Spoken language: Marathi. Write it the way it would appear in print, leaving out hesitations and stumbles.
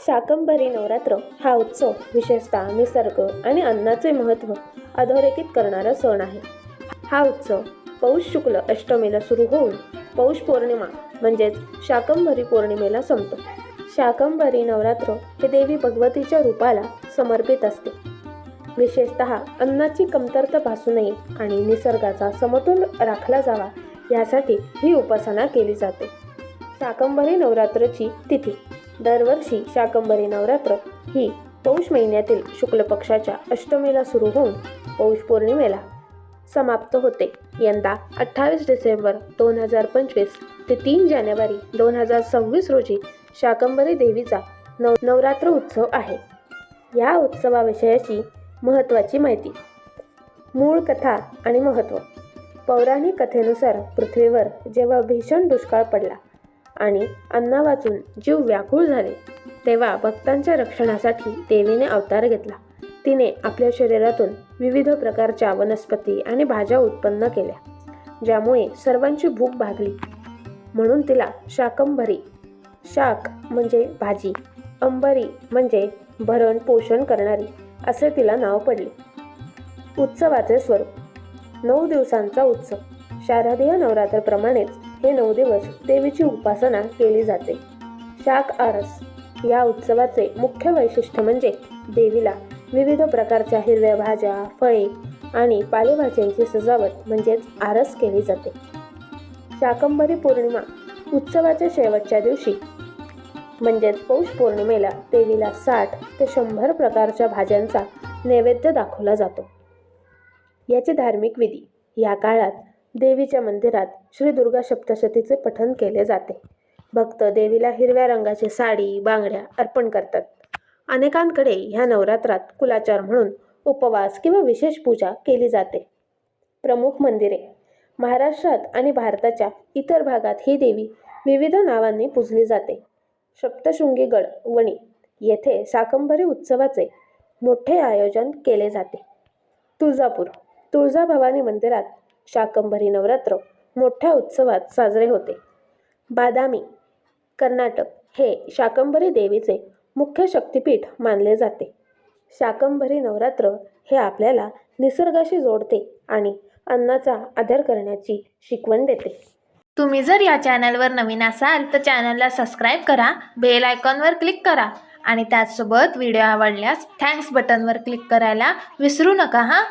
शाकंभरी नवरात्र हा उत्सव विशेषतः निसर्ग आणि अन्नाचे महत्त्व अधोरेखित करणारा सण आहे. हा उत्सव पौष शुक्ल अष्टमीला सुरू होऊन पौष पौर्णिमा म्हणजेच शाकंभरी पौर्णिमेला संपतो. शाकंभरी नवरात्र हे देवी भगवतीच्या रूपाला समर्पित असते. विशेषतः अन्नाची कमतरता भासू नये आणि निसर्गाचा समतोल राखला जावा यासाठी ही उपासना केली जाते. शाकंभरी नवरात्रची तिथी दरवर्षी शाकंभरी नवरात्र ही पौष महिन्यातील शुक्ल पक्षाच्या अष्टमीला सुरू होऊन पौष पौर्णिमेला समाप्त होते. यंदा 28 डिसेंबर 2025 ते 3 जानेवारी 2026 रोजी शाकंभरी देवीचा नवरात्र उत्सव आहे. या उत्सवाविषयीची महत्त्वाची माहिती. मूळ कथा आणि महत्त्व. पौराणिक कथेनुसार पृथ्वीवर जेव्हा भीषण दुष्काळ पडला आणि अन्ना वाचून जीव व्याकुळ झाले तेव्हा भक्तांच्या रक्षणासाठी देवीने अवतार घेतला. तिने आपल्या शरीरातून विविध प्रकारच्या वनस्पती आणि भाज्या उत्पन्न केल्या, ज्यामुळे सर्वांची भूक भागली. म्हणून तिला शाकंभरी, शाक म्हणजे भाजी, अंबरी म्हणजे भरण पोषण करणारी असे तिला नाव पडले. उत्सवाचे स्वरूप. 9 दिवसांचा उत्सव. शारदीय नवरात्रप्रमाणेच हे 9 दिवस देवीची उपासना केली जाते. शाक आरस. या उत्सवाचे मुख्य वैशिष्ट्य म्हणजे देवीला विविध प्रकारच्या हिरव्या भाज्या, फळे आणि पालेभाज्यांची सजावट म्हणजेच आरस केली जाते. शाकंभरी पौर्णिमा. उत्सवाच्या शेवटच्या दिवशी म्हणजेच पौष पौर्णिमेला देवीला 60 ते 100 प्रकारच्या भाज्यांचा नैवेद्य दाखवला जातो. याची धार्मिक विधी. या काळात देवीच्या मंदिरात श्री दुर्गा सप्तशतीचे पठण केले जाते. भक्त देवीला हिरव्या रंगाची साडी, बांगड्या अर्पण करतात. अनेकांकडे ह्या नवरात्रात कुलाचार म्हणून उपवास किंवा विशेष पूजा केली जाते. प्रमुख मंदिरे. महाराष्ट्रात आणि भारताच्या इतर भागात ही देवी विविध नावांनी पूजली जाते. सप्तशृंगी गड वणी येथे शाकंभरी उत्सवाचे मोठे आयोजन केले जाते. तुळजापूर. तुळजाभवानी मंदिरात शाकंभरी नवरात्र मोठ्या उत्सवात साजरे होते. बादामी कर्नाटक हे शाकंभरी देवीचे मुख्य शक्तिपीठ मानले जाते. शाकंभरी नवरात्र हे आपल्याला निसर्गाशी जोडते आणि अन्नाचा आदर करण्याची शिकवण देते. तुम्ही जर या चॅनलवर नवीन असाल तर चॅनलला सबस्क्राईब करा, बेल आयकॉनवर क्लिक करा आणि त्याचसोबत व्हिडिओ आवडल्यास थँक्स बटनवर क्लिक करायला विसरू नका हां.